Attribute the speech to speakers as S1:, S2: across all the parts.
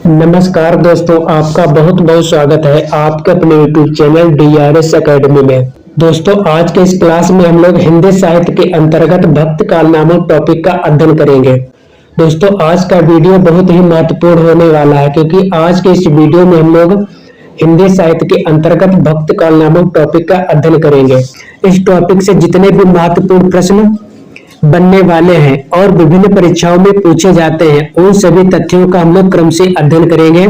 S1: नमस्कार दोस्तों, आपका बहुत बहुत स्वागत है आपके अपने YouTube चैनल DRS एकेडमी में। दोस्तों, आज के इस क्लास में हम लोग हिंदी साहित्य के अंतर्गत भक्त काल नामक टॉपिक का अध्ययन करेंगे। दोस्तों, आज का वीडियो बहुत ही महत्वपूर्ण होने वाला है क्योंकि आज के इस वीडियो में हम लोग हिंदी साहित्य के अंतर्गत भक्त काल नामक टॉपिक का अध्ययन करेंगे। इस टॉपिक से जितने भी महत्वपूर्ण प्रश्न बनने वाले हैं और विभिन्न परीक्षाओं में पूछे जाते हैं उन सभी तथ्यों का हम लोग क्रम से अध्ययन करेंगे,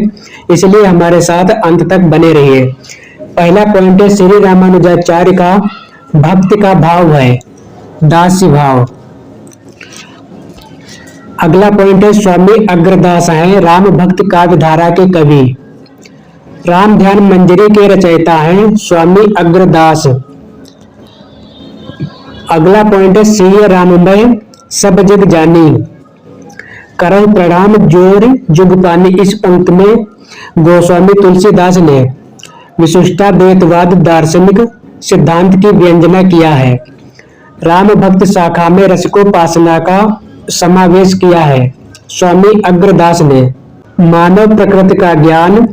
S1: इसलिए हमारे साथ अंत तक बने रहिए। पहला पॉइंट है श्री रामानुजाचार्य का भक्ति का भाव है दास्य भाव। अगला पॉइंट है स्वामी अग्रदास हैं राम भक्त काव्य धारा के कवि। राम ध्यान मंजरी के रचयिता हैं स्वामी अग्रदास। अगला पॉइंट है सिय राममय सब जग जानी करह प्रणाम जोर जुग पानी। इस पंक्ति में गोस्वामी तुलसीदास ने विशिष्टाद्वैतवाद दार्शनिक सिद्धांत की व्यंजना किया है। राम भक्त शाखा में रसिकोपासना का समावेश किया है स्वामी अग्रदास ने। मानव प्रकृति का ज्ञान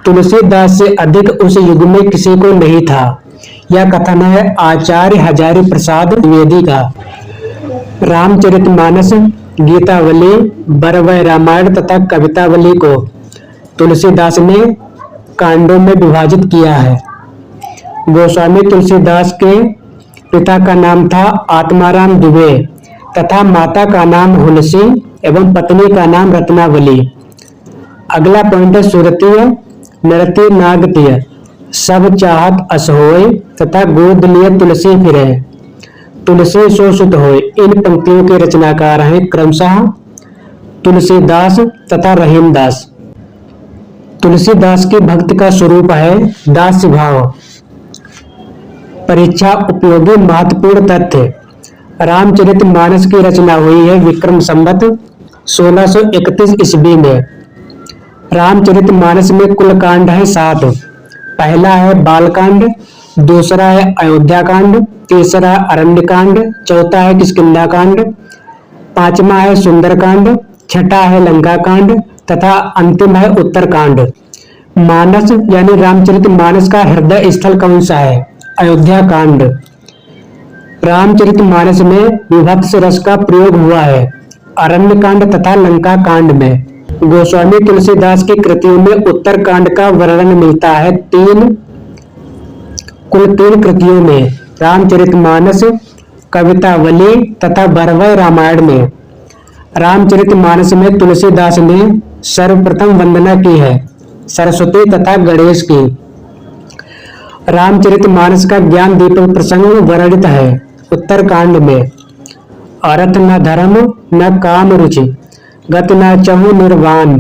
S1: तुलसीदास से अधिक उस युग में किसी को नहीं था, यह कथन है आचार्य हजारी प्रसाद द्विवेदी का। रामचरितमानस, गीतावली, बरवय रामायण तथा कवितावली को तुलसीदास ने कांडों में विभाजित किया है। गोस्वामी तुलसीदास के पिता का नाम था आत्माराम दुबे तथा माता का नाम हुलसी एवं पत्नी का नाम रत्नावली। अगला पॉइंट है सुरतीय नरती नागतीय सब चाहत अस होय तथा गोद लिए तुलसी फिरे तुलसी सो सुत होय। इन पंक्तियों के रचनाकार हैं क्रमशः तुलसीदास तथा रहीमदास। तुलसीदास की भक्ति का स्वरूप है दास्य भाव। परीक्षा उपयोगी महत्वपूर्ण तथ्य। रामचरितमानस की रचना हुई है विक्रम संवत 1631 ईस्वी में। रामचरितमानस में कुल कांड है 7। पहला है बालकांड, दूसरा है अयोध्या कांड, तीसरा अरण्यकांड, चौथा है किष्किंधा कांड, पांचवा है सुंदरकांड, छठा है लंका कांड तथा अंतिम है उत्तरकांड। मानस यानी रामचरितमानस का हृदय स्थल कौन सा है? अयोध्या कांड। रामचरितमानस में विभत्स रस का प्रयोग हुआ है अरण्य कांड तथा लंका कांड में। गोस्वामी तुलसीदास की कृतियों में उत्तरकांड का वर्णन मिलता है कुल तीन कृतियों में, रामचरितमानस, कवितावली तथा बरवय रामायण में। रामचरितमानस में तुलसीदास ने सर्वप्रथम वंदना की है सरस्वती तथा गणेश की। रामचरितमानस का ज्ञान दीपक प्रसंग वर्णित है उत्तरकांड में। अर्थ न धर्म न काम रुचि गति न चहु निर्वाण।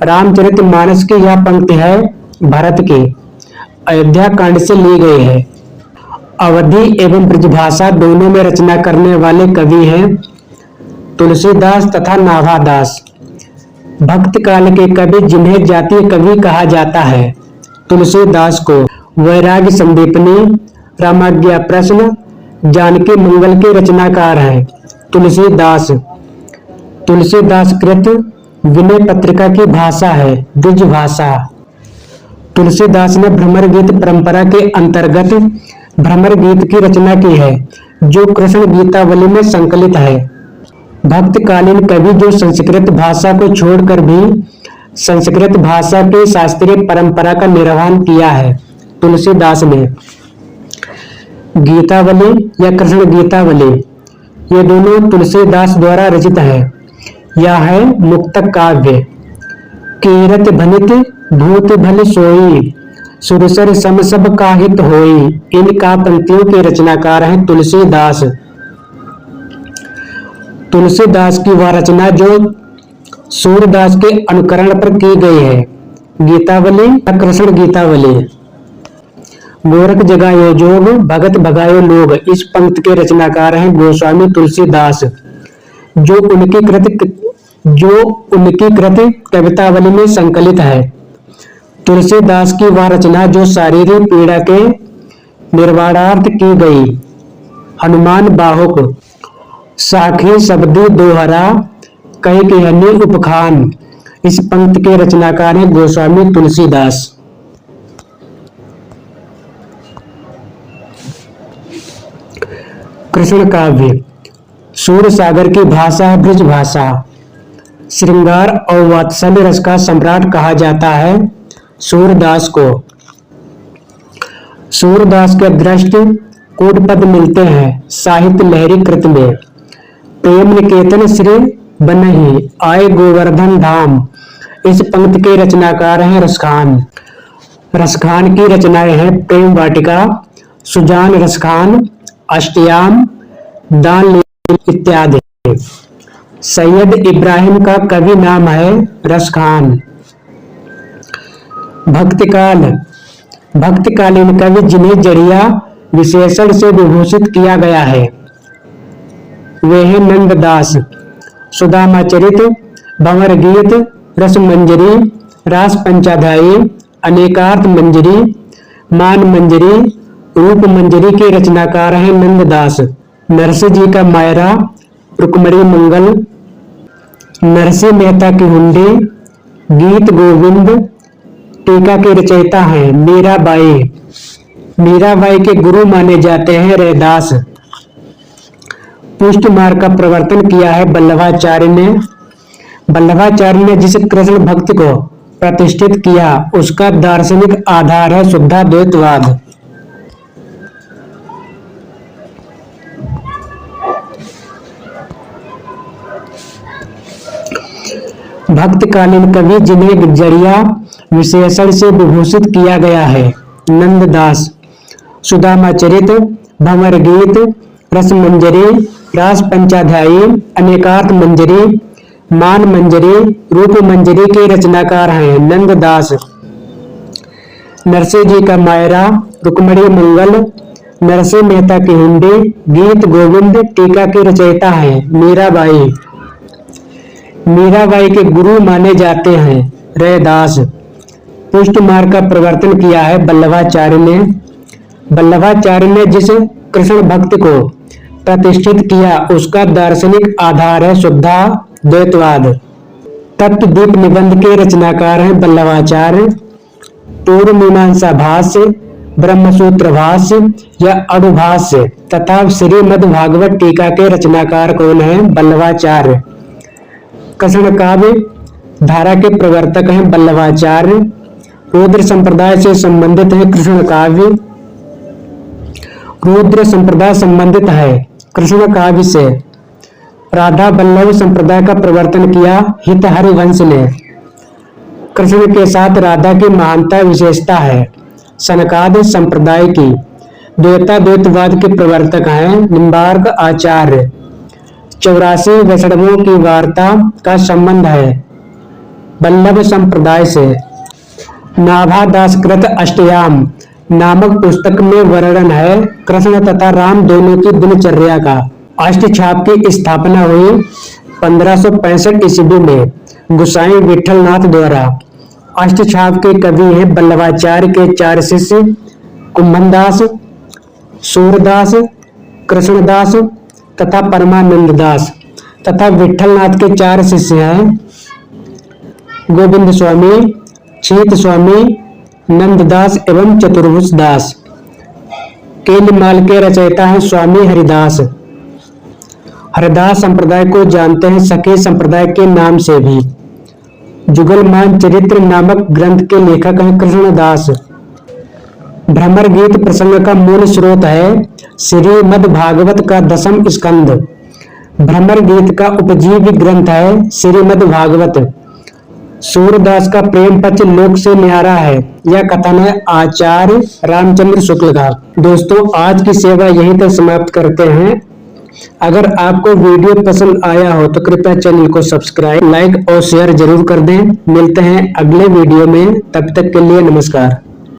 S1: रामचरितमानस की यह पंक्ति है भरत की, अयोध्या कांड से ली गई है। अवधी एवं ब्रजभाषा दोनों में रचना करने वाले कवि हैं तुलसीदास तथा नाभादास। भक्त काल के कवि जिन्हें जातीय कवि कहा जाता है तुलसीदास को वैराग्य संदीपनी, रामाज्ञा प्रश्न, जानकी मंगल के रचनाकार हैं तुलसीदास। तुलसीदास कृत विनय पत्रिका की भाषा है द्विज भाषा। तुलसीदास ने भ्रमर गीत परंपरा के अंतर्गत भ्रमर गीत की रचना की है जो कृष्ण गीतावली में संकलित है। भक्तकालीन कवि जो संस्कृत भाषा को छोड़कर भी संस्कृत भाषा की शास्त्रीय परंपरा का निर्वहन किया है तुलसीदास ने। गीतावली या कृष्ण गीतावली ये दोनों तुलसीदास द्वारा रचित है। यह है मुक्तक काव्य। कीरत भनित भूत भल सोई सुरसर सम सब काहित होई। इन पंक्तियों के रचनाकार हैं तुलसीदास। तुलसीदास की वह रचना जो सूरदास के अनुकरण पर की गई है गीतावली या कृष्ण गीतावली। गोरख जगायो जोग भगत भगायो लोग। इस पंक्ति के रचनाकार हैं गोस्वामी तुलसीदास जो उनकी कृति कवितावली में संकलित है। तुलसीदास की वह रचना जो शारीरिक पीड़ा के निर्वाणार्थ की गई हनुमान बाहुक साखी शब्दी दोहरा कई कहनी उपखान। इस पंक्ति के रचनाकार हैं गोस्वामी तुलसीदास। कृष्ण काव्य सूर सागर की भाषा है ब्रज भाषा। श्रृंगार और वात्सल्य रस का सम्राट कहा जाता है सूरदास को। सूरदास के दृष्टि कोट पद मिलते हैं साहित्य लहरी कृत में। प्रेम निकेतन श्री बनहि आए गोवर्धन धाम, इस पंक्ति के रचनाकार हैं रसखान। रसखान की रचनाएं हैं प्रेम वाटिका, सुजान रसखान, अष्टयाम, दान इत्यादि। सैयद इब्राहिम का कवि नाम है रसखान। भक्तिकाल भक्तिकालीन कवि जिन्हें जड़िया विशेषण से विभूषित किया गया है वे हैं नंददास। सुदामा चरित, भंवर गीत, रस मंजरी, रास पंचाध्यायी, अनेकार्थ मंजरी, मान मंजरी, रूप मंजरी के रचनाकार हैं नंददास। नरसिंह जी का मायरा, रुक्मणी मंगल, नरसिंह मेहता की हुंडी, गीत गोविंद, टीका के रचयिता हैं मीराबाई। मीराबाई के गुरु माने जाते हैं रैदास। पुष्ट मार्ग का प्रवर्तन किया है वल्लभाचार्य ने। वल्लभाचार्य ने जिस कृष्ण भक्ति को प्रतिष्ठित किया उसका दार्शनिक आधार है शुद्धाद्वैतवाद। भक्तकालीन कवि जिन्हें जड़िया विशेषण से विभूषित किया गया है नंददास। सुदामा चरित, भंवर गीत, रस मंजरी, रास पंचाध्यायी, अनेकार्थ मंजरी, मान मंजरी, रूप मंजरी के रचनाकार हैं नंददास। नरसिंह जी का मायरा, रुक्मणी मंगल, नरसिंह मेहता की हुंडी, गीत गोविंद, टीका के रचयिता हैं मीराबाई। मीराबाई के गुरु माने जाते हैं रैदास। पुष्ट मार्ग का प्रवर्तन किया है वल्लभाचार्य ने। वल्लभाचार्य ने जिस कृष्ण भक्ति को प्रतिष्ठित किया उसका दार्शनिक आधार है शुद्धाद्वैतवाद। तत्वदीप निबंध के रचनाकार हैं वल्लभाचार्य। पूर्व मीमांसा भाष्य, ब्रह्मसूत्र भाष्य या अणुभाष्य तथा श्रीमद् भागवत टीका के रचनाकार कौन है वल्लभाचार्य। कृष्ण काव्य धारा के प्रवर्तक हैं वल्लभाचार्य। रुद्र संप्रदाय से संबंधित है कृष्ण काव्य। रुद्र संप्रदाय संबंधित है कृष्ण काव्य से। राधा वल्लभ संप्रदाय का प्रवर्तन किया हित हरिवंश ने। कृष्ण के साथ राधा की महानता विशेषता है सनकादि संप्रदाय की। द्वैताद्वैतवाद के प्रवर्तक हैं निम्बार्क आचार्य। 84 वैष्णवों की वार्ता का संबंध है वल्लभ संप्रदाय से। नाभादासकृत अष्टयाम नामक पुस्तक में वर्णन है कृष्ण तथा राम दोनों की दिनचर्या का। अष्टछाप की स्थापना हुई 1565 ईस्वी में गोसाई विठलनाथ द्वारा। अष्टछाप के कवि हैं वल्लभाचार्य के 4 शिष्य कुंभनदास, सूरदास, कृष्णदास तथा परमानंद दास तथा विठलनाथ के 4 शिष्य हैं गोविंद स्वामी, छीत स्वामी, नंददास एवं चतुर्भुज दास। केलिमाल के रचयिता हैं स्वामी हरिदास। हरिदास संप्रदाय को जानते हैं सखे संप्रदाय के नाम से भी। जुगलमान चरित्र नामक ग्रंथ के लेखक हैं कृष्णदास। भ्रमर गीत प्रसंग का मूल स्रोत है श्रीमद् भागवत का 10वां स्कंद। भ्रमर गीत का उपजीवी ग्रंथ है श्रीमद् भागवत। सूरदास का प्रेम पत्र लोक से न्यारा है, यह कथन है आचार्य रामचंद्र शुक्ल का। दोस्तों आज की सेवा यहीं तक समाप्त करते हैं। अगर आपको वीडियो पसंद आया हो तो कृपया चैनल को सब्सक्राइब, लाइक और शेयर जरूर कर दें। मिलते हैं अगले वीडियो में, तब तक के लिए नमस्कार।